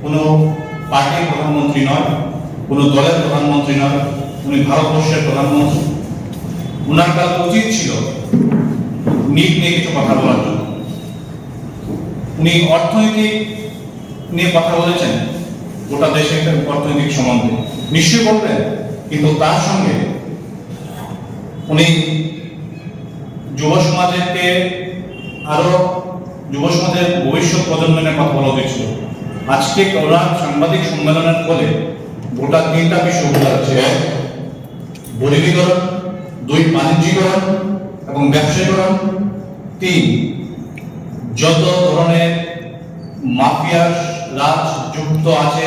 কোনো পার্টির প্রধানমন্ত্রী নয়, কোনো দলের প্রধানমন্ত্রী নয়, উনি ভারতবর্ষের প্রধানমন্ত্রী। উনার কাছে উচিত ছিল নিট নিয়ে কিছু কথা বলার জন্য। উনি অর্থনীতি নিয়ে কথা বলেছেন, গোটা দেশের অর্থনৈতিক সম্বন্ধে নিশ্চয়ই বলবেন, কিন্তু তার সঙ্গে উনি যুব সমাজকে আরো যুব সমাজের ভবিষ্যৎ প্রজন্মের কথা বলা হয়েছিল। আজকে ওনার সাংবাদিক সম্মেলনের ফলে গোটা তিনটা বিষয় বোঝা যাচ্ছে: এক, গরিবীকরণ; দুই, বাণিজ্যিকরণ এবং ব্যবসায়ীকরণ; তিন, যত ধরনের মাফিয়ার রাজ যুক্ত আছে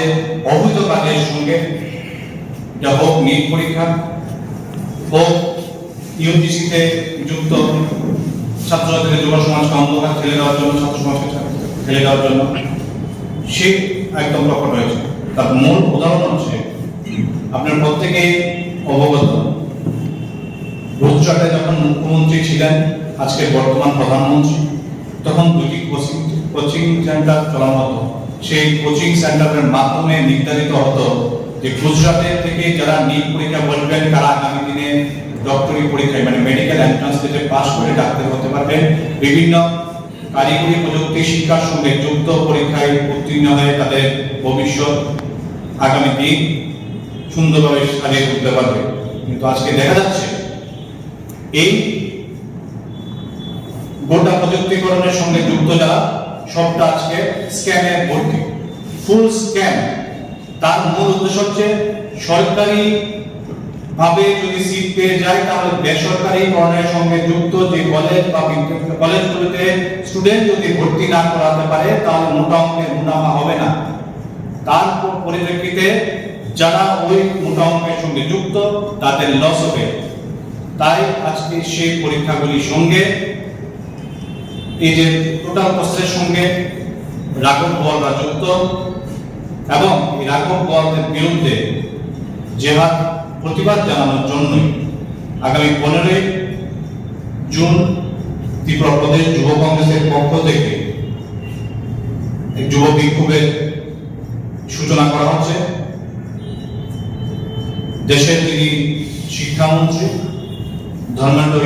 অবৈধ কাজের সঙ্গে, যা হোক নিট পরীক্ষা, হোক ইউজিসিতে যুক্ত ছাত্রছাত্রীদের যুব সমাজকে অন্ধকার ঠেলে দেওয়ার জন্য, ছাত্র সমাজকে ঠেলে দেওয়ার জন্য, সে একদম প্রকট হয়েছে। তার মূল উদাহরণ হচ্ছে, আপনার প্রত্যেকেই অবগত, গুজরাটে যখন মুখ্যমন্ত্রী ছিলেন আজকে বর্তমান প্রধানমন্ত্রী, তখন দুটি কোচিং সেন্টার চালানো হতো। সেই কোচিং সেন্টারের মাধ্যমে নির্ধারিত হতো যে গুজরাটের থেকে যারা নিট পরীক্ষা বসবেন তারা আগামী দিনে ডক্টরি পরীক্ষায় মানে মেডিকেল এন্ট্রান্স টেস্টে পাস করে ডাক্তার হতে পারবেন। বিভিন্ন কারিগরি প্রযুক্তি শিক্ষার সঙ্গে যুক্ত পরীক্ষায় উত্তীর্ণ হয়ে তাদের ভবিষ্যৎ আগামী দিন সুন্দরভাবে সাজিয়ে তুলতে পারবে। কিন্তু আজকে দেখা যাচ্ছে এই গোটা প্রযুক্তিকরণের সঙ্গে যুক্ত যারা, সবটা আজকে স্ক্যামে ভর্তি, ফুল স্ক্যাম। তার মূল উদ্দেশ্য হচ্ছে সরকারি ভাবে যদি সিট পেয়ে যায় তাহলে বেসরকারিকরণের সঙ্গে যুক্ত যে কলেজ বা কলেজগুলোতে স্টুডেন্ট যদি ভর্তি না করাতে পারে তাহলে মোটা অঙ্কের মুনাফা হবে না। তার পরিপ্রেক্ষিতে যারা ওই মোটা অঙ্কের সঙ্গে যুক্ত তাদের লস হবে। তাই আজকে সেই পরীক্ষাগুলির সঙ্গে এই যে টোটাল প্রসেসের সঙ্গে রাঘব বোয়ালরা যুক্ত, এবং এই রাঘব বোয়ালদের বিরুদ্ধে জেহাদ প্রতিবাদ জানানোর জন্যই আগামী 15 জুন ত্রিপুরা প্রদেশ যুব কংগ্রেসের পক্ষ থেকে যুব বিক্ষোভের সূচনা করা হচ্ছে। দেশের যিনি শিক্ষামন্ত্রী ধর্মেন্দ্র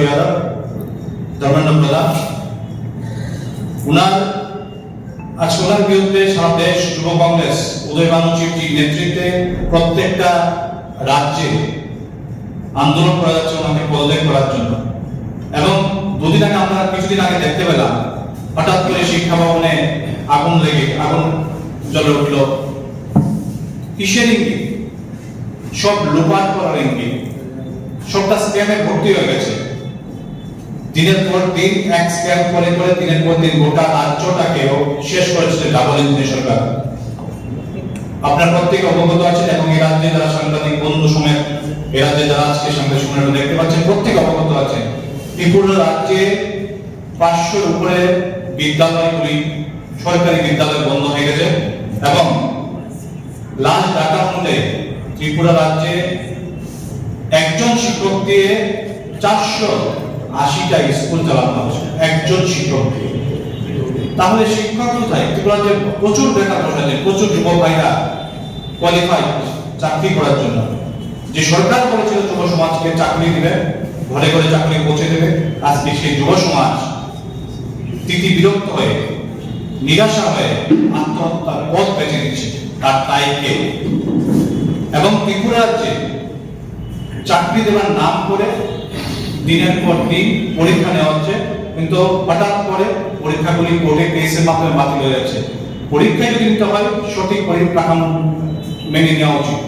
প্রধান, ওনার বিরুদ্ধে সারা দেশ যুব কংগ্রেস উদয়ভানু চিফটির নেতৃত্বে প্রত্যেকটা রাজ্যে আন্দোলন করা যাচ্ছে ওনাকে পদত্যাগ করার জন্য। এবং কিছুদিন আগে দেখতে পেলাম হঠাৎ করে শিক্ষা ভবনে আগুন জ্বলে উঠল। কিসের ইঙ্গিত? সব লুপাট করার ইঙ্গিত, সবটা স্ক্যামে ভর্তি হয়ে গেছে। দিনের পর দিন এক স্ক্যাম করে দিনের পর দিন গোটা রাজ্যটাকেও শেষ করেছে ডাবল ইঞ্জিনের সরকার। আপনার প্রত্যেকে অবগত আছেন, এবং এই রাজ্যে যারা সাংবাদিক বন্ধু সমেত এই রাজ্যে যারা আজকে সাংবাদিক সম্মেলন দেখতে পাচ্ছেন প্রত্যেকে অবগত আছেন। ত্রিপুরা রাজ্যে 500-এর উপরে বিদ্যালয়গুলি, সরকারি বিদ্যালয় বন্ধ হয়ে গেছে, এবং লাস্ট ডাটা অনুযায়ী ত্রিপুরা রাজ্যে একজন শিক্ষক দিয়ে 480টা স্কুল চালানো হচ্ছে, একজন শিক্ষক দিয়ে। তাহলে শিক্ষক কোথায়? ত্রিপুরাতে প্রচুর বেকার বসে আছে, প্রচুর যুবক ভাইরা কোয়ালিফাইড চাকরি করার জন্য। যে সরকার বলেছিল যুব সমাজকে চাকরি দিবে, ঘরে ঘরে চাকরি পৌঁছে দেবে, আজকে সেই যুব সমাজ তিতি বিরক্ত হয়ে, নিরাশা হয়ে আত্মহত্যার পথ বেছে নিচ্ছে। তার তাই কে? এবং ত্রিপুরা রাজ্যে চাকরি দেওয়ার নাম করে দিনের পর দিন পরীক্ষা নেওয়া হচ্ছে, কিন্তু হঠাৎ করে পরীক্ষাগুলি কোর্টে কেসের মাধ্যমে বাতিল হয়ে যাচ্ছে। পরীক্ষা যদি নিতে হয় সঠিক কাঠামো মেনে নেওয়া উচিত।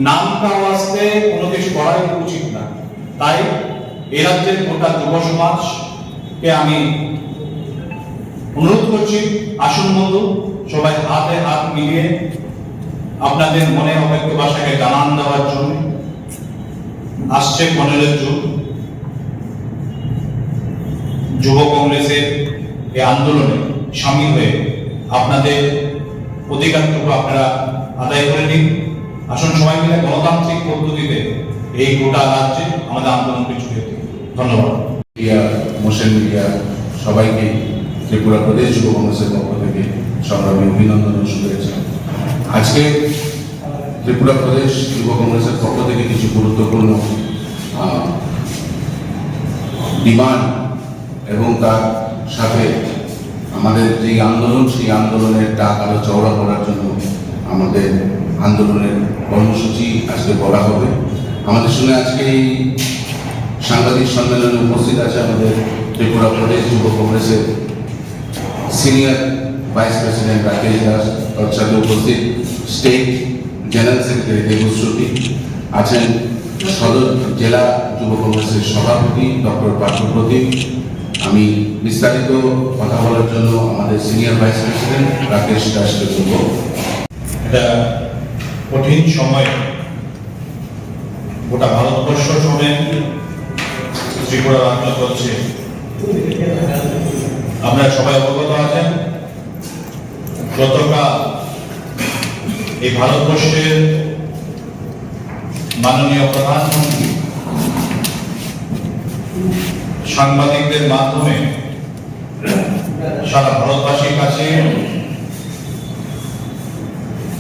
নামটা আসতে কোনো কিছু করাই উচিত না। তাই এ রাজ্যের গোটা যুব সমাজকে আমি অনুরোধ করছি, আসুন বন্ধু, সবাই হাতে হাত মিলিয়ে আপনাদের মনে অব্যক্ত ভাষাকে জানান দেওয়ার জন্য আসছে 15 জুন যুব কংগ্রেসের এই আন্দোলনে সামিল হয়ে আপনাদের অধিকারটুকু আপনারা আদায় করে নিন। আসুন সবাই মিলে গণতান্ত্রিক পদ্ধতিতে এই গোটা রাজ্যে আমাদের আন্দোলনকে ছড়িয়ে দিন। ধন্যবাদ। মোশন মিডিয়া সবাইকে ত্রিপুরা প্রদেশ যুব কংগ্রেসের পক্ষ থেকে সংগ্রামী অভিনন্দন ও শুভেচ্ছা। আজকে ত্রিপুরা প্রদেশ যুব কংগ্রেসের পক্ষ থেকে কিছু গুরুত্বপূর্ণ ডিমান্ড এবং তার সাথে আমাদের যে আন্দোলন, সেই আন্দোলনের ডাক আরো চওড়া করার জন্য আমাদের আন্দোলনের কর্মসূচি আজকে বলা হবে। আমাদের সঙ্গে আজকে এই সাংবাদিক সম্মেলনে উপস্থিত আছে আমাদের ত্রিপুরা প্রদেশ যুব কংগ্রেসের senior vice president Rakesh Das, তার সাথে উপস্থিত স্টেট জেনারেল সেক্রেটারি দেবশ্রুতি আছেন, সদর জেলা যুব কংগ্রেসের সভাপতি ডক্টর পার্থপ্রদীপ। আমি বিস্তারিত কথা বলার জন্য আমাদের সিনিয়র ভাইস প্রেসিডেন্ট রাকেশ দাসকে বলব। এটা কঠিন সময়, গোটা ভারতবর্ষ শুনে ত্রিপুরা রাজ্য চলছে। আপনারা সবাই অবগত আছেন, গতকাল এই ভারতবর্ষের মাননীয় প্রধানমন্ত্রী সাংবাদিকদের মাধ্যমে সারা ভারতবাসীর কাছে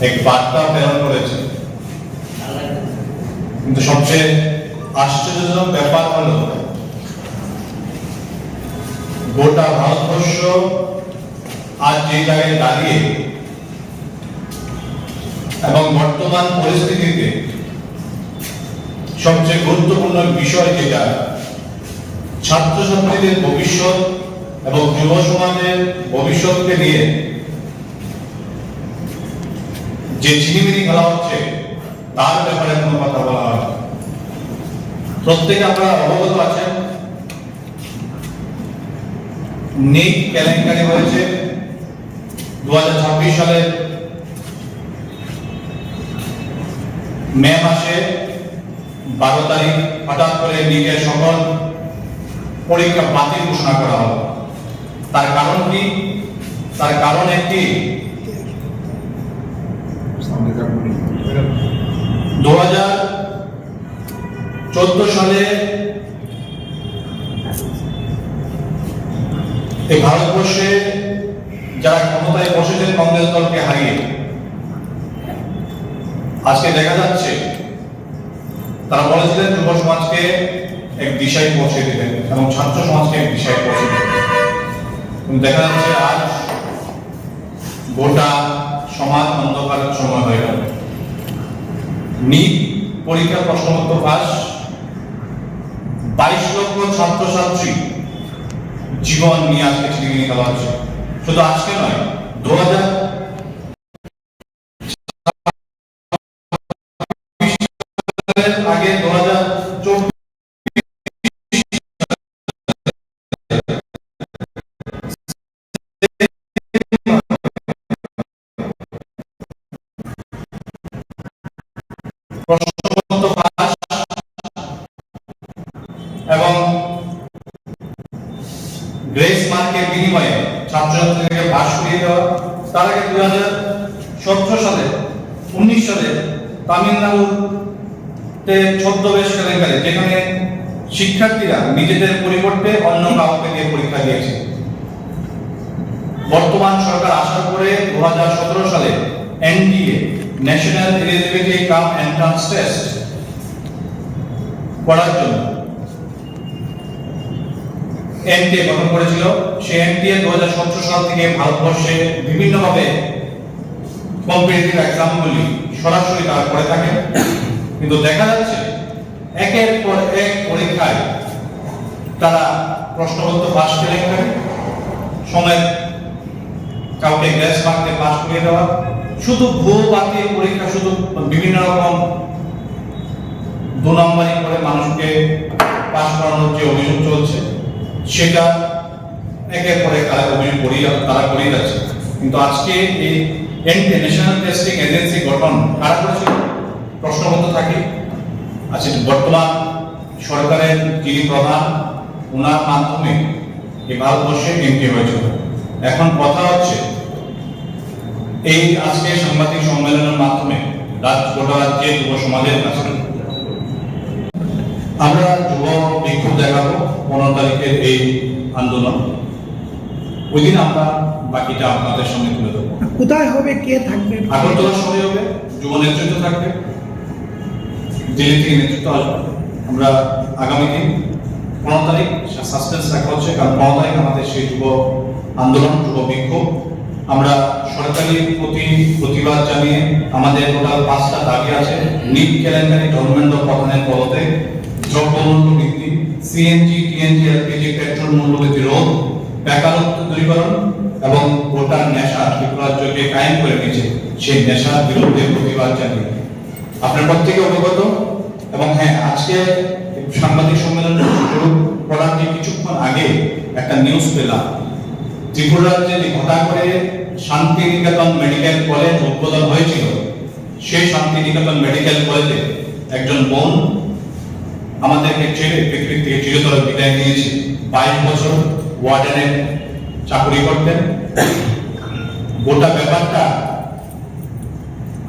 এক বার্তা প্রেরণ করেছে। কিন্তু সবচেয়ে আশ্চর্যজনক ব্যাপার হলো গোটা ভারতবর্ষ আজ যে জায়গায় দাঁড়িয়ে এবং বর্তমান পরিস্থিতিতে সবচেয়ে গুরুত্বপূর্ণ বিষয় যেটা ছাত্রছাত্রীদের ভবিষ্যৎ এবং যুব সমাজের ভবিষ্যৎকে নিয়ে যে ঝিলিমিলি খেলা হচ্ছে তার ব্যাপারে কোনো কথা বলা হয়। প্রত্যেকে আপনারা অবগত আছেন, নিট কেলেঙ্কারি হয়েছে 2026 সালের মে মাসে 12 তারিখ হঠাৎ করে নিটের সকল পরীক্ষা বাতিল ঘোষণা করা হলো। তার কারণ কি? তার কারণ একটি, 2014 সালে এই ভারতবর্ষে যারা ক্ষমতায় বসেছেন কংগ্রেস দলকে হারিয়ে, আজকে দেখা যাচ্ছে তারা বলেছিলেন যুব সমাজকে এক দিশায় পৌঁছে দেবেন এবং ছাত্র সমাজকে এক দিশায় পৌঁছে দেবেন। দেখা যাচ্ছে আজ গোটা সমাজ অন্ধকারের সময় হয়ে গেল। নিট পরীক্ষা প্রশ্নপত্র পাস, 22 লক্ষ ছাত্রছাত্রী জীবন নিয়ে আজকে ছিনিয়ে নেওয়া হচ্ছে। শুধু আজকে নয়, 2000 আগে 2024 প্রশ্নপত্র পাস এবং গ্রেস মার্কের বিনিময়ে ছাত্রছাত্রীদেরকে পাস করিয়ে দেওয়া। তার আগে 2017 সালে 19 সালে তামিলনাড়ুতে ছদ্মবেশ কেলেঙ্কারি, যেখানে শিক্ষার্থীরা নিজেদের পরিবর্তে অন্য কাউকে দিয়ে পরীক্ষা দিয়েছে। বর্তমান সরকার আসার পরে 2017 সালে এনডিএ ন্যাশনাল এলিজিবিলিটি কাম এন্ট্রান্স টেস্ট করার জন্য এনটিএ গঠন করেছিল। সেই এনটিএ 2017 সাল থেকে ভারতবর্ষে বিভিন্নভাবে কম্পিটিটিভ এক্সামগুলি সরাসরি তারা করে থাকে। কিন্তু দেখা যাচ্ছে একের পর এক পরীক্ষায় তারা প্রশ্নপত্র পাস কেলেঙ্কারি, সময় কাউকে গ্রেস মার্কে পাস করিয়ে দেওয়া, শুধু ভুয়ো বাতিল পরীক্ষা, শুধু বিভিন্ন রকম 2 নম্বরই করে মানুষকে পাস করানোর যে অভিযোগ চলছে, সেটা একের পর এক তারা করিয়ে যাচ্ছে। কিন্তু আজকে এই এনটিএ ন্যাশনাল টেস্টিং এজেন্সি গঠন কারা করেছিল? প্রশ্নপত্র থাকে আছে বর্তমান সরকারের যিনি প্রধান, ওনার মাধ্যমে এই ভারতবর্ষে এমপি হয়েছিল। এখন কথা হচ্ছে এই আজকে সাংবাদিক সম্মেলনের মাধ্যমে গোটা রাজ্যে যুব সমাজের কাছে আমরা যুব বিক্ষোভ দেখাবো 15 তারিখের এই আন্দোলন। ওই দিন আমরা বাকিটা আপনাদের সঙ্গে তুলে ধরবো। কোথায় হবে, কে থাকবে? আগরতলা শহরে হবে, যুব নেতৃত্ব থাকবে, দিল্লি থেকে নেতৃত্ব আসবে। আমরা আগামী দিন 15 তারিখ সাসপেন্স রাখা হচ্ছে, কারণ 15 তারিখ আমাদের সেই যুব আন্দোলন, যুব বিক্ষোভ। আমরা সরকারি প্রতি প্রতিবাদ জানিয়ে আমাদের টোটাল 5টা দাবি আছে: নিট কেলেঙ্কারি, ধর্মেন্দ্র প্রধানের পদত্যাগ, দ্রব্যমূল্য বৃদ্ধি, সিএনজি, টিএনজি, এলপিজি, পেট্রোল মূল্যবৃদ্ধি রোধ, বেকারত্ব দূরীকরণ এবং ভোটার নেশা ত্রিপুরা রাজ্যকে কায়েম করে নিয়েছে সেই নেশার বিরুদ্ধে প্রতিবাদ জানিয়ে। আপনার প্রত্যেকে অবগত। এবং হ্যাঁ, আজকে সাংবাদিক সম্মেলন শুরু করার কিছুক্ষণ আগে একটা নিউজ পেলাম, ত্রিপুরা রাজ্যে হঠাৎ করে শান্তিনিকেতন মেডিকেল কলেজ উদ্বোধন হয়েছিল। সেই শান্তিনিকেতন মেডিকেল কলেজে একজন বোন আমাদেরকে ছেড়ে পৃথিবী থেকে চিরতরে বিদায় নিয়েছে। 22 বছর ওয়ার্ডেনের চাকরি করতেন। গোটা ব্যাপারটা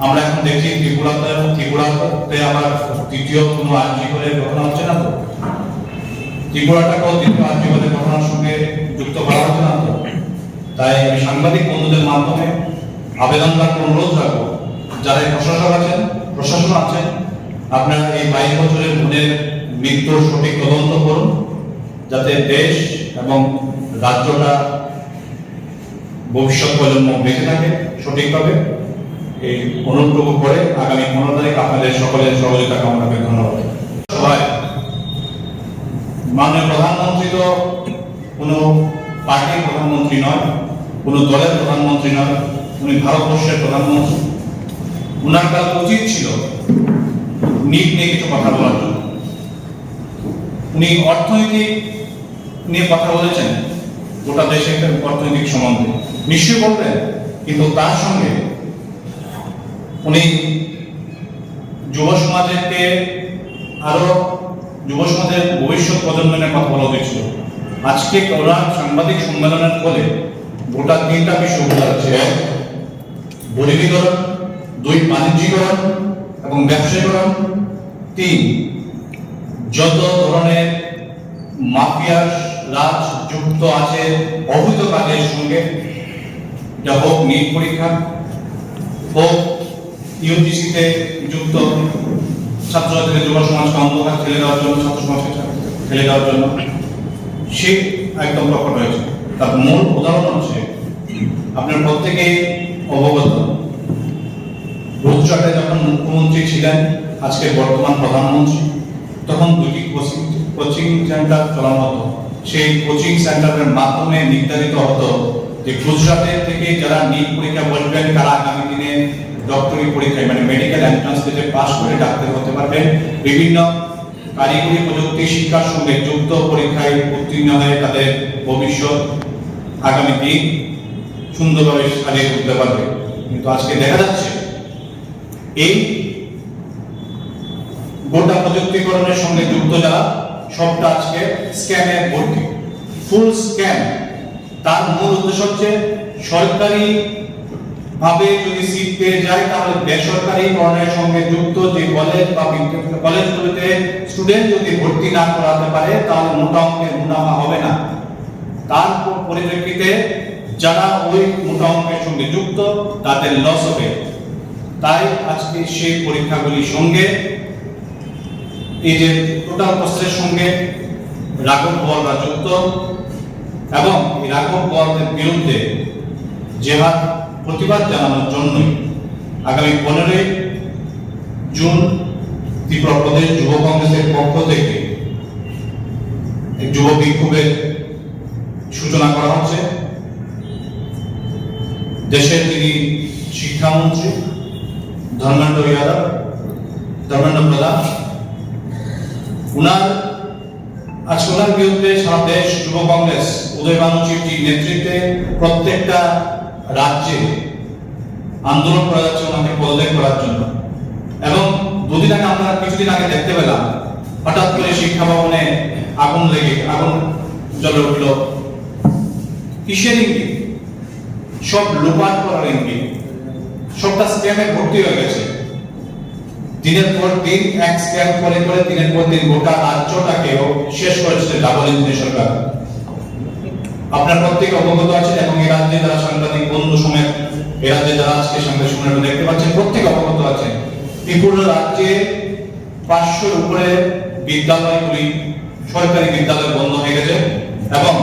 আমরা এখন দেখি ত্রিপুরাতে আবার তৃতীয় কোনো আর্জি করে ঘটনা হচ্ছে না তো, ত্রিপুরাটাকেও তৃতীয় আর্জি করে ঘটনার সঙ্গে যুক্ত করা হচ্ছে না তো। তাই আমি সাংবাদিক বন্ধুদের মাধ্যমে আবেদন রাখবো, অনুরোধ রাখবো, যারা প্রশাসন আছেন, আপনারা এই 22 বছরের বোনের মৃত্যুর সঠিক তদন্ত করুন, যাতে দেশ এবং রাজ্যটা ভবিষ্যৎ প্রজন্ম বেঁচে থাকে সঠিকভাবে। এই অনুরোধ করে আগামী 15 তারিখ আপনাদের সকলের সহযোগিতা কামনা করে ধন্যবাদ। সবাই, মাননীয় প্রধানমন্ত্রী তো কোনো পার্টির প্রধানমন্ত্রী নয়, কোনো দলের প্রধানমন্ত্রী নয়, উনি ভারতবর্ষের প্রধানমন্ত্রী। উনার কাছে উচিত ছিল নিট নিয়ে কিছু কথা বলার জন্য। উনি অর্থনীতি নিয়ে কথা বলেছেন, গোটা দেশের অর্থনৈতিক সম্বন্ধে নিশ্চয়ই বলবেন, কিন্তু তার সঙ্গে উনি যুব সমাজের ভবিষ্যৎ প্রজন্মের কথা বলা হয়েছিল। আজকে ওনার সাংবাদিক সম্মেলনের ফলে গোটা 3টা বিষয় বোঝা যাচ্ছে: 1, গরিবীকরণ; 2, বাণিজ্যিকরণ এবং ব্যবসায়ীকরণ; 3, যত ধরনের মাফিয়া রাজ যুক্ত আছে অবৈধ কাজের সঙ্গে, যা হোক নিট পরীক্ষা, হোক ইউজিসিতে যুক্ত ছাত্রছাত্রীদের, যুব সমাজকে অন্ধকার ঠেলে দেওয়ার জন্য, ছাত্র সমাজকে ঠেলে দেওয়ার জন্য, সে একদম প্রকট হয়েছে। তার মূল উদাহরণ হচ্ছে, আপনার প্রত্যেকেই অবগত, গুজরাটে যখন মুখ্যমন্ত্রী ছিলেন আজকে বর্তমান প্রধানমন্ত্রী, তখন 2টি কোচিং সেন্টার চালানো হতো। সেই কোচিং সেন্টারের মাধ্যমে নির্ধারিত হতো যে গুজরাটের থেকে যারা নিট পরীক্ষা বসবেন তারা আগামী দিনে ডক্টরি পরীক্ষায় মানে মেডিকেল এন্ট্রান্স টেস্টে পাস করে ডাক্তার হতে পারবেন। বিভিন্ন কারিগরি প্রযুক্তি শিক্ষার সঙ্গে যুক্ত পরীক্ষায় উত্তীর্ণ হয়ে তাদের ভবিষ্যৎ আগামী দিন সুন্দরভাবে সাজিয়ে তুলতে পারবে। কিন্তু আজকে দেখা যাচ্ছে এই গোটা প্রযুক্তিকরণের সঙ্গে যুক্ত যারা, সবটা আজকে স্ক্যামে ভর্তি, ফুল স্ক্যাম। তার মূল উদ্দেশ্য হচ্ছে সরকারি ভাবে যদি সিট পেয়ে যায়, তাহলে বেসরকারিকরণের সঙ্গে যুক্ত যে কলেজ বা কলেজগুলোতে স্টুডেন্ট যদি ভর্তি না করাতে পারে, তাহলে মোটা অঙ্কের মুনাফা হবে না। তার পরিপ্রেক্ষিতে যারা ওই মোটা অঙ্কের সঙ্গে যুক্ত তাদের লস হবে। তাই আজকে সেই পরীক্ষাগুলির সঙ্গে এই যে টোটাল প্রসেসের সঙ্গে রাঘব বোয়ালরা যুক্ত, এবং এই রাঘব বোয়ালদের বিরুদ্ধে জেহাদ প্রতিবাদ জানানোর জন্যই আগামী 15 জুন ত্রিপুরা প্রদেশ যুব কংগ্রেসের পক্ষ থেকে এক যুব বিক্ষোভের সূচনা করা হচ্ছে। দেশের যিনি শিক্ষামন্ত্রী ধর্মেন্দ্র প্রধান, ওনার বিরুদ্ধে সারা দেশ যুব কংগ্রেস উদয়ভানু চিফটির নেতৃত্বে প্রত্যেকটা রাজ্যে আন্দোলন করা যাচ্ছে ওনাকে পদত্যাগ করার জন্য। এবং কিছুদিন আগে দেখতে পেলাম হঠাৎ করে শিক্ষা ভবনে আগুন জ্বলে উঠল। কিসের ইঙ্গিত? সব লুপাট করার ইঙ্গিত, সবটা স্ক্যামে ভর্তি হয়ে গেছে। দিনের পর দিন এক স্ক্যাম করে দিনের পর দিন গোটা রাজ্যটাকেও শেষ করেছে ডাবল ইঞ্জিনের সরকার। আপনার প্রত্যেকে অবগত আছেন, এবং এই রাজ্যে যারা সাংবাদিক বন্ধু সমেত এ রাজ্যে যারা আজকে সামনে শুনে দেখতে পাচ্ছেন প্রত্যেকে অবগত আছেন ত্রিপুরা রাজ্যে 500-র উপরে বিদ্যালয়গুলি সরকারি বিদ্যালয় বন্ধ হয়ে গেছে এবং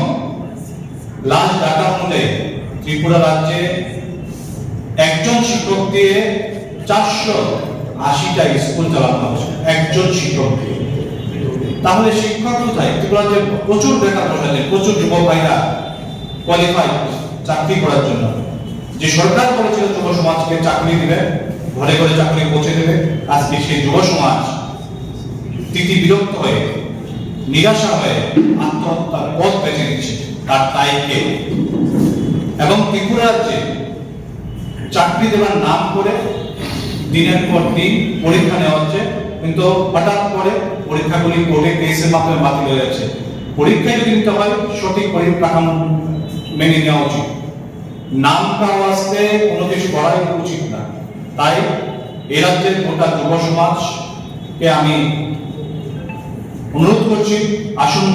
লাস্ট ডাটা অনুযায়ী ত্রিপুরা রাজ্যে একজন শিক্ষক দিয়ে 480টা স্কুল চালানো হচ্ছে, একজন শিক্ষক দিয়ে। তাহলে শিক্ষক কোথায়? ত্রিপুরা রাজ্যে প্রচুর বেকার বসে আছে, প্রচুর যুবক ভাইরা কোয়ালিফাইড চাকরি করার জন্য। যে সরকার বলেছিল যুব সমাজকে চাকরি দিবে, ঘরে ঘরে চাকরি পৌঁছে দেবে, আজকে সেই যুব সমাজ তিতি বিরক্ত হয়ে নিরাশা হয়ে আত্মহত্যার পথ বেছে নিচ্ছে। তার তাই কে? এবং ত্রিপুরা রাজ্যে চাকরি দেওয়ার নাম করে দিনের পর দিন পরীক্ষা নেওয়া হচ্ছে, কিন্তু হঠাৎ করে পরীক্ষাগুলি কোর্টে কেসের মাধ্যমে বাতিল হয়ে যাচ্ছে। পরীক্ষা যদি নিতে হয় সঠিক কাঠামো মেনে নেওয়া উচিত, নামটা আসতে কোনো কিছু করাই উচিত না। তাই এ রাজ্যের গোটা যুব সমাজকে আমি অনুরোধ করছি, আসুন